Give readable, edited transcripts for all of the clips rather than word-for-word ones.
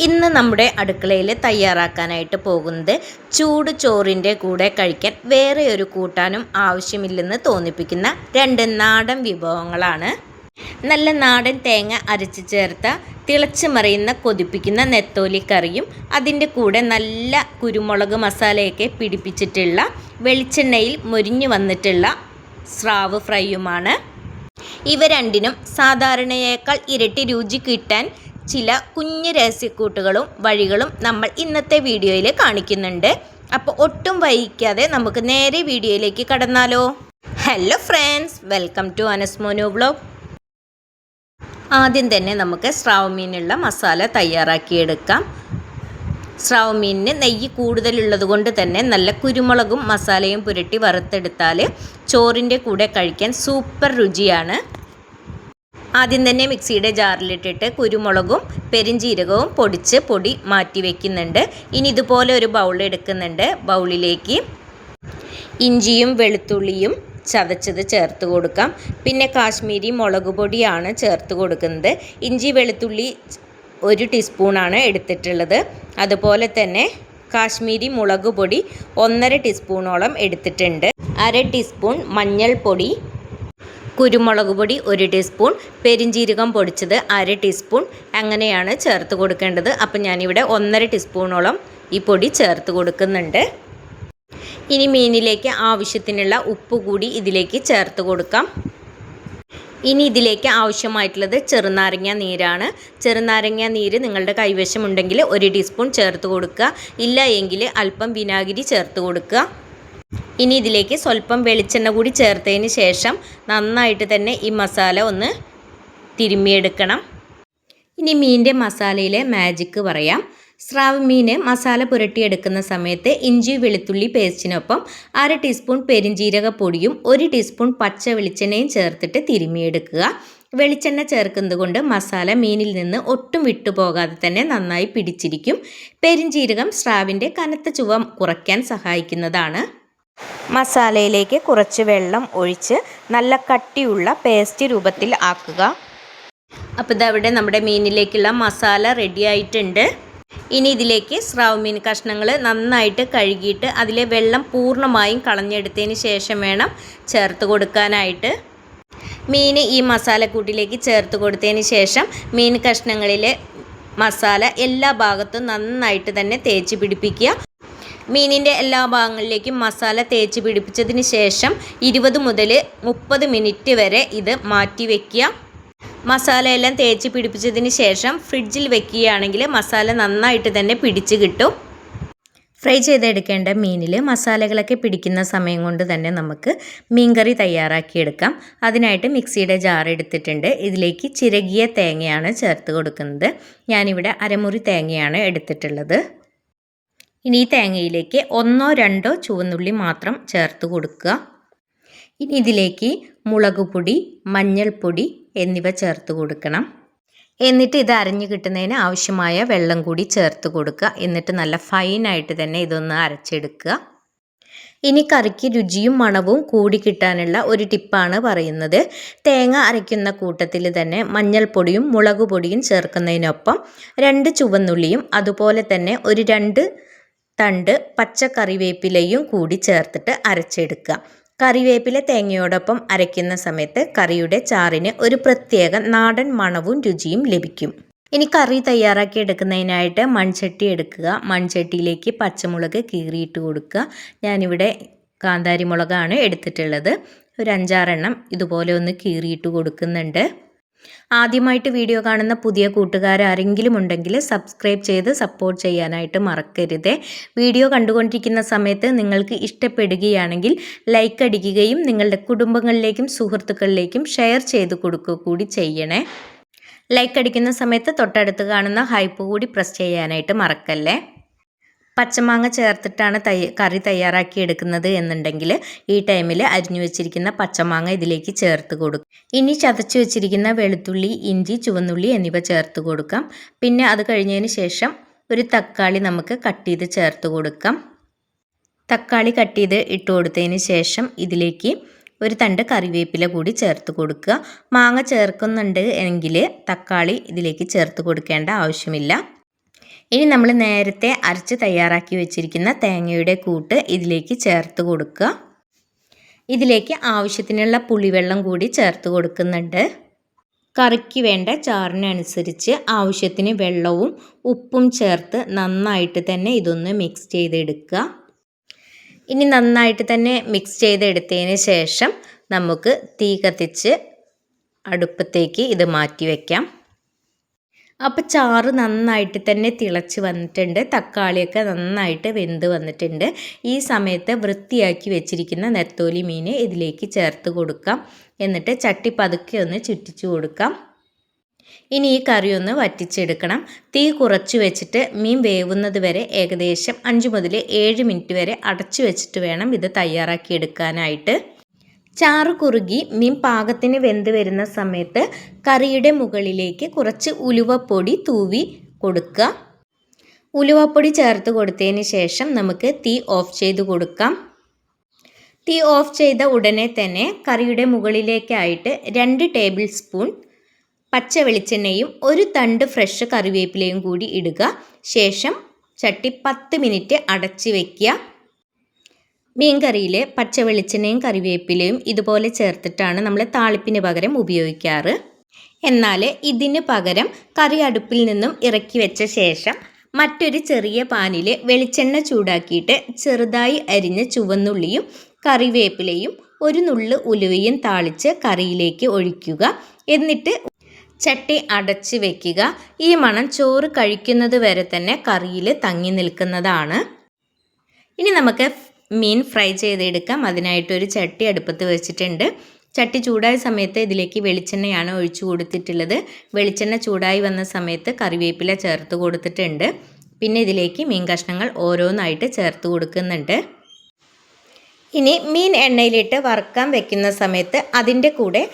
ഇന്ന് നമ്മുടെ അടുക്കളയിൽ തയ്യാറാക്കാനായിട്ട് പോകുന്നത് ചൂട് ചോറിൻ്റെ കൂടെ കഴിക്കാൻ വേറെ ഒരു കൂട്ടാനും ആവശ്യമില്ലെന്ന് തോന്നിപ്പിക്കുന്ന രണ്ട് നാടൻ വിഭവങ്ങളാണ്. നല്ല നാടൻ തേങ്ങ അരച്ച് ചേർത്ത തിളച്ച് മറിയുന്ന കൊതിപ്പിക്കുന്ന നെത്തോലി കറിയും അതിൻ്റെ കൂടെ നല്ല കുരുമുളക് മസാലയൊക്കെ പിടിപ്പിച്ചിട്ടുള്ള വെളിച്ചെണ്ണയിൽ മൊരിഞ്ഞു വന്നിട്ടുള്ള സ്രാവ് ഫ്രൈയുമാണ്. ഇവ രണ്ടിനും സാധാരണയേക്കാൾ ഇരട്ടി രുചി കിട്ടാൻ ചില കുഞ്ഞു രഹസ്യക്കൂട്ടുകളും വഴികളും നമ്മൾ ഇന്നത്തെ വീഡിയോയിൽ കാണിക്കുന്നുണ്ട്. അപ്പോൾ ഒട്ടും വൈകിക്കാതെ നമുക്ക് നേരെ വീഡിയോയിലേക്ക് കടന്നാലോ. Hello friends, welcome to Anasmonu vlog. ആദ്യം തന്നെ നമുക്ക് സ്രാവ് മീനുള്ള മസാല തയ്യാറാക്കിയെടുക്കാം. സ്രാവ് മീനിന് നെയ്യ് കൂടുതലുള്ളത് കൊണ്ട് തന്നെ നല്ല കുരുമുളകും മസാലയും പുരട്ടി വറുത്തെടുത്താൽ ചോറിൻ്റെ കൂടെ കഴിക്കാൻ സൂപ്പർ രുചിയാണ്. ആദ്യം തന്നെ മിക്സിയുടെ ജാറിലിട്ടിട്ട് കുരുമുളകും പെരിഞ്ചീരകവും പൊടി മാറ്റി വയ്ക്കുന്നുണ്ട്. ഇനി ഇതുപോലെ ഒരു ബൗൾ എടുക്കുന്നുണ്ട്. ബൗളിലേക്ക് ഇഞ്ചിയും വെളുത്തുള്ളിയും ചതച്ചത് ചേർത്ത് കൊടുക്കാം. പിന്നെ കാശ്മീരി മുളക് പൊടിയാണ് ചേർത്ത് കൊടുക്കുന്നത്. ഇഞ്ചി വെളുത്തുള്ളി 1 ടീസ്പൂണാണ് എടുത്തിട്ടുള്ളത്. അതുപോലെ തന്നെ കാശ്മീരി മുളക് പൊടി 1.5 ടീസ്പൂണോളം എടുത്തിട്ടുണ്ട്. 1/2 ടീസ്പൂൺ മഞ്ഞൾപ്പൊടി, കുരുമുളക് പൊടി 1 ടീസ്പൂൺ, പെരിഞ്ചീരകം പൊടിച്ചത് 1/2 ടീസ്പൂൺ, അങ്ങനെയാണ് ചേർത്ത് കൊടുക്കേണ്ടത്. അപ്പം ഞാനിവിടെ 1.5 ടീസ്പൂണോളം ഈ പൊടി ചേർത്ത് കൊടുക്കുന്നുണ്ട്. ഇനി മീനിലേക്ക് ആവശ്യത്തിനുള്ള ഉപ്പ് കൂടി ഇതിലേക്ക് ചേർത്ത് കൊടുക്കാം. ഇനി ഇതിലേക്ക് ആവശ്യമായിട്ടുള്ളത് ചെറുനാരങ്ങ നീരാണ്. ചെറുനാരങ്ങ നീര് നിങ്ങളുടെ കൈവശമുണ്ടെങ്കിൽ 1 ടീസ്പൂൺ ചേർത്ത് കൊടുക്കുക. ഇല്ല എങ്കിൽ അല്പം വിനാഗിരി ചേർത്ത് കൊടുക്കുക. ഇനി ഇതിലേക്ക് സ്വല്പം വെളിച്ചെണ്ണ കൂടി ചേർത്തതിന് ശേഷം നന്നായിട്ട് തന്നെ ഈ മസാല ഒന്ന് തിരുമ്മിയെടുക്കണം. ഇനി മീനിൻ്റെ മസാലയിലെ മാജിക്ക് പറയാം. സ്രാവ് മീന് മസാല പുരട്ടിയെടുക്കുന്ന സമയത്ത് ഇഞ്ചി വെളുത്തുള്ളി പേസ്റ്റിനൊപ്പം 1/2 ടീസ്പൂൺ പെരിഞ്ചീരക പൊടിയും 1 ടീസ്പൂൺ പച്ച വെളിച്ചെണ്ണയും ചേർത്തിട്ട് തിരുമ്മിയെടുക്കുക. വെളിച്ചെണ്ണ ചേർക്കുന്നത് കൊണ്ട് മസാല മീനിൽ നിന്ന് ഒട്ടും വിട്ടുപോകാതെ തന്നെ നന്നായി പിടിച്ചിരിക്കും. പെരിഞ്ചീരകം സ്രാവിൻ്റെ കനത്ത ചുവ കുറയ്ക്കാൻ സഹായിക്കുന്നതാണ്. മസാലയിലേക്ക് കുറച്ച് വെള്ളം ഒഴിച്ച് നല്ല കട്ടിയുള്ള പേസ്റ്റ് രൂപത്തിൽ ആക്കുക. അപ്പോൾ ഇതവിടെ നമ്മുടെ മീനിലേക്കുള്ള മസാല റെഡി ആയിട്ടുണ്ട്. ഇനി ഇതിലേക്ക് സ്രാവ് മീൻ കഷ്ണങ്ങൾ നന്നായിട്ട് കഴുകിയിട്ട് അതിലെ വെള്ളം പൂർണ്ണമായും കളഞ്ഞെടുത്തതിന് ശേഷം വേണം ചേർത്ത് കൊടുക്കാനായിട്ട്. മീൻ ഈ മസാലക്കൂട്ടിലേക്ക് ചേർത്ത് കൊടുത്തതിന് ശേഷം മീൻ കഷ്ണങ്ങളിലെ മസാല എല്ലാ ഭാഗത്തും നന്നായിട്ട് തന്നെ തേച്ച് പിടിപ്പിക്കുക. മീനിൻ്റെ എല്ലാ ഭാഗങ്ങളിലേക്കും മസാല തേച്ച് പിടിപ്പിച്ചതിന് ശേഷം 20 മുതൽ 30 മിനിറ്റ് വരെ ഇത് മാറ്റി വയ്ക്കുക. മസാല എല്ലാം തേച്ച് പിടിപ്പിച്ചതിന് ശേഷം ഫ്രിഡ്ജിൽ വെക്കുകയാണെങ്കിൽ മസാല നന്നായിട്ട് തന്നെ പിടിച്ച് കിട്ടും. ഫ്രൈ ചെയ്തെടുക്കേണ്ട മീനിൽ മസാലകളൊക്കെ പിടിക്കുന്ന സമയം കൊണ്ട് തന്നെ നമുക്ക് മീൻകറി തയ്യാറാക്കിയെടുക്കാം. അതിനായിട്ട് മിക്സിയുടെ ജാർ എടുത്തിട്ടുണ്ട്. ഇതിലേക്ക് ചിരകിയ തേങ്ങയാണ് ചേർത്ത് കൊടുക്കുന്നത്. ഞാനിവിടെ അരമുറി തേങ്ങയാണ് എടുത്തിട്ടുള്ളത്. ഇനി ഈ തേങ്ങയിലേക്ക് 1-2 ചുവന്നുള്ളി മാത്രം ചേർത്ത് കൊടുക്കുക. ഇനി ഇതിലേക്ക് മുളക് പൊടി, മഞ്ഞൾപ്പൊടി എന്നിവ ചേർത്ത് കൊടുക്കണം. എന്നിട്ട് ഇത് അരഞ്ഞു കിട്ടുന്നതിന് ആവശ്യമായ വെള്ളം കൂടി ചേർത്ത് കൊടുക്കുക. എന്നിട്ട് നല്ല ഫൈനായിട്ട് തന്നെ ഇതൊന്ന് അരച്ചെടുക്കുക. ഇനി കറിക്ക് രുചിയും മണവും കൂടി കിട്ടാനുള്ള ഒരു ടിപ്പാണ് പറയുന്നത്. തേങ്ങ അരയ്ക്കുന്ന കൂട്ടത്തിൽ തന്നെ മഞ്ഞൾപ്പൊടിയും മുളക് പൊടിയും ചേർക്കുന്നതിനൊപ്പം 2 ചുവന്നുള്ളിയും അതുപോലെ തന്നെ ഒരു 2 തണ്ട് പച്ച കറിവേപ്പിലയും കൂടി ചേർത്തിട്ട് അരച്ചെടുക്കുക. കറിവേപ്പില തേങ്ങയോടൊപ്പം അരയ്ക്കുന്ന സമയത്ത് കറിയുടെ ചാറിന് ഒരു പ്രത്യേക നാടൻ മണവും രുചിയും ലഭിക്കും. ഇനി കറി തയ്യാറാക്കി എടുക്കുന്നതിനായിട്ട് മൺചട്ടി എടുക്കുക. മൺചട്ടിയിലേക്ക് പച്ചമുളക് കീറിയിട്ട് കൊടുക്കുക. ഞാനിവിടെ കാന്താരി മുളകാണ് എടുത്തിട്ടുള്ളത്. ഒരു 5-6 എണ്ണം ഇതുപോലെ ഒന്ന് കീറിയിട്ട് കൊടുക്കുന്നുണ്ട്. ആദ്യമായിട്ട് വീഡിയോ കാണുന്ന പുതിയ കൂട്ടുകാരാരെങ്കിലും ഉണ്ടെങ്കിൽ സബ്സ്ക്രൈബ് ചെയ്ത് സപ്പോർട്ട് ചെയ്യാനായിട്ട് മറക്കരുത്. വീഡിയോ കണ്ടുകൊണ്ടിരിക്കുന്ന സമയത്ത് നിങ്ങൾക്ക് ഇഷ്ടപ്പെടുകയാണെങ്കിൽ ലൈക്ക് അടിക്കുകയും നിങ്ങളുടെ കുടുംബങ്ങളിലേക്കും സുഹൃത്തുക്കളിലേക്കും ഷെയർ ചെയ്ത് കൊടുക്കുക കൂടി ചെയ്യണേ. ലൈക്ക് അടിക്കുന്ന സമയത്ത് തൊട്ടടുത്ത് കാണുന്ന ഹൈപ്പ് കൂടി പ്രസ് ചെയ്യാനായിട്ട് മറക്കല്ലേ. പച്ചമാങ്ങ ചേർത്തിട്ടാണ് കറി തയ്യാറാക്കി എടുക്കുന്നത് എന്നുണ്ടെങ്കിൽ ഈ ടൈമിൽ അരിഞ്ഞു വെച്ചിരിക്കുന്ന പച്ചമാങ്ങ ഇതിലേക്ക് ചേർത്ത് കൊടുക്കും. ഇനി ചതച്ച് വെച്ചിരിക്കുന്ന വെളുത്തുള്ളി, ഇഞ്ചി, ചുവന്നുള്ളി എന്നിവ ചേർത്ത് കൊടുക്കാം. പിന്നെ അത് കഴിഞ്ഞതിന് ശേഷം ഒരു തക്കാളി നമുക്ക് കട്ട് ചെയ്ത് ചേർത്ത് കൊടുക്കാം. തക്കാളി കട്ട് ചെയ്ത് ഇട്ട് കൊടുത്തതിന് ശേഷം ഇതിലേക്ക് ഒരു തണ്ട് കറിവേപ്പില കൂടി ചേർത്ത് കൊടുക്കുക. മാങ്ങ ചേർക്കുന്നുണ്ട് എങ്കിൽ തക്കാളി ഇതിലേക്ക് ചേർത്ത് കൊടുക്കേണ്ട ആവശ്യമില്ല. ഇനി നമ്മൾ നേരത്തെ അരച്ച് തയ്യാറാക്കി വെച്ചിരിക്കുന്ന തേങ്ങയുടെ കൂട്ട് ഇതിലേക്ക് ചേർത്ത് കൊടുക്കുക. ഇതിലേക്ക് ആവശ്യത്തിനുള്ള പുളിവെള്ളം കൂടി ചേർത്ത് കൊടുക്കുന്നുണ്ട്. കറിക്ക് വേണ്ട ചാറിനനുസരിച്ച് ആവശ്യത്തിന് വെള്ളവും ഉപ്പും ചേർത്ത് നന്നായിട്ട് തന്നെ ഇതൊന്ന് മിക്സ് ചെയ്തെടുക്കുക. ഇനി നന്നായിട്ട് തന്നെ മിക്സ് ചെയ്തെടുത്തതിന് ശേഷം നമുക്ക് തീ കത്തിച്ച് അടുപ്പത്തേക്ക് ഇത് മാറ്റി വയ്ക്കാം. അപ്പോൾ ചാറ് നന്നായിട്ട് തന്നെ തിളച്ച് വന്നിട്ടുണ്ട്. തക്കാളിയൊക്കെ നന്നായിട്ട് വെന്ത് വന്നിട്ടുണ്ട്. ഈ സമയത്ത് വൃത്തിയാക്കി വെച്ചിരിക്കുന്ന നെത്തോലി മീൻ ഇതിലേക്ക് ചേർത്ത് കൊടുക്കാം. എന്നിട്ട് ചട്ടി പതുക്കെ ഒന്ന് ചുറ്റിച്ചു കൊടുക്കാം. ഇനി ഈ കറി ഒന്ന് വറ്റിച്ചെടുക്കണം. തീ കുറച്ച് വെച്ചിട്ട് മീൻ വേവുന്നത് വരെ ഏകദേശം 5 മുതൽ 7 മിനിറ്റ് വരെ അടച്ചു വെച്ചിട്ട് വേണം ഇത് തയ്യാറാക്കി എടുക്കാനായിട്ട്. ചാറ് കുറുകി മീൻ പാകത്തിന് വെന്ത് വരുന്ന സമയത്ത് കറിയുടെ മുകളിലേക്ക് കുറച്ച് ഉലുവപ്പൊടി തൂവി കൊടുക്കുക. ഉലുവപ്പൊടി ചേർത്ത് കൊടുത്തതിന് ശേഷം നമുക്ക് തീ ഓഫ് ചെയ്ത് കൊടുക്കാം. തീ ഓഫ് ചെയ്ത ഉടനെ തന്നെ കറിയുടെ മുകളിലേക്കായിട്ട് 2 ടേബിൾ സ്പൂൺ പച്ച വെളിച്ചെണ്ണയും 1 തണ്ട് ഫ്രഷ് കറിവേപ്പിലയും കൂടി ഇടുക. ശേഷം ചട്ടി 10 മിനിറ്റ് അടച്ച് വയ്ക്കുക. മീൻ കറിയിൽ പച്ച വെളിച്ചെണ്ണയും കറിവേപ്പിലയും ഇതുപോലെ ചേർത്തിട്ടാണ് നമ്മൾ താളിപ്പിന് പകരം ഉപയോഗിക്കാറ്. എന്നാൽ ഇതിന് പകരം കറി അടുപ്പിൽ നിന്നും ഇറക്കി വെച്ച ശേഷം മറ്റൊരു ചെറിയ പാനിൽ വെളിച്ചെണ്ണ ചൂടാക്കിയിട്ട് ചെറുതായി അരിഞ്ഞ ചുവന്നുള്ളിയും കറിവേപ്പിലയും 1 നുള്ള് ഉലുവയും താളിച്ച് കറിയിലേക്ക് ഒഴിക്കുക. എന്നിട്ട് ചട്ടി അടച്ച് വയ്ക്കുക. ഈ മണം ചോറ് കഴിക്കുന്നത് വരെ തന്നെ കറിയിൽ തങ്ങി നിൽക്കുന്നതാണ്. ഇനി നമുക്ക് മീൻ ഫ്രൈ ചെയ്തെടുക്കാം. അതിനായിട്ടൊരു ചട്ടി അടുപ്പത്ത് വെച്ചിട്ടുണ്ട്. ചട്ടി ചൂടായ സമയത്ത് ഇതിലേക്ക് വെളിച്ചെണ്ണയാണ് ഒഴിച്ചു കൊടുത്തിട്ടുള്ളത്. വെളിച്ചെണ്ണ ചൂടായി വന്ന സമയത്ത് കറിവേപ്പില ചേർത്ത് കൊടുത്തിട്ടുണ്ട്. പിന്നെ ഇതിലേക്ക് മീൻ കഷ്ണങ്ങൾ ഓരോന്നായിട്ട് ചേർത്ത് കൊടുക്കുന്നുണ്ട്. ഇനി മീൻ എണ്ണയിലിട്ട് വറുക്കാൻ വെക്കുന്ന സമയത്ത് അതിൻ്റെ കൂടെ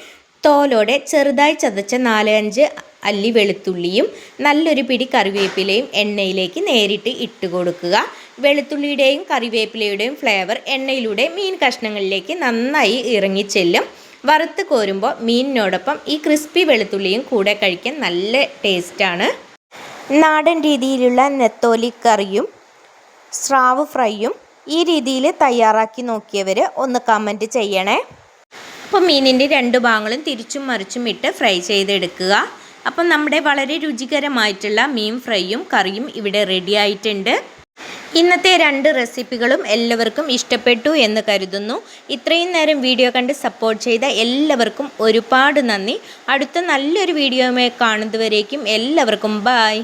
തോലോടെ ചെറുതായി ചതച്ച 4-5 അല്ലി വെളുത്തുള്ളിയും നല്ലൊരു പിടി കറിവേപ്പിലയും എണ്ണയിലേക്ക് നേരിട്ട് ഇട്ട് കൊടുക്കുക. വെളുത്തുള്ളിയുടെയും കറിവേപ്പിലയുടെയും ഫ്ലേവർ എണ്ണയിലൂടെ മീൻ കഷ്ണങ്ങളിലേക്ക് നന്നായി ഇറങ്ങിച്ചെല്ലും. വറുത്ത് കോരുമ്പോൾ മീനിനോടൊപ്പം ഈ ക്രിസ്പി വെളുത്തുള്ളിയും കൂടെ കഴിക്കാൻ നല്ല ടേസ്റ്റാണ്. നാടൻ രീതിയിലുള്ള നെത്തോലി കറിയും സ്രാവ് ഫ്രൈയും ഈ രീതിയിൽ തയ്യാറാക്കി നോക്കിയവർ ഒന്ന് കമൻറ്റ് ചെയ്യണേ. അപ്പോൾ മീനിൻ്റെ 2 ഭാഗങ്ങളും തിരിച്ചും മറിച്ചും ഇട്ട് ഫ്രൈ ചെയ്തെടുക്കുക. അപ്പം നമ്മുടെ വളരെ രുചികരമായിട്ടുള്ള മീൻ ഫ്രൈയും കറിയും ഇവിടെ റെഡി ആയിട്ടുണ്ട്. ഇന്നത്തെ 2 റെസിപ്പികളും എല്ലാവർക്കും ഇഷ്ടപ്പെട്ടു എന്ന് കരുതുന്നു. ഇത്രയും നേരം വീഡിയോ കണ്ട് സപ്പോർട്ട് ചെയ്ത എല്ലാവർക്കും ഒരുപാട് നന്ദി. അടുത്ത നല്ലൊരു വീഡിയോയുമായി കാണുന്നതുവരേക്കും എല്ലാവർക്കും ബായ്.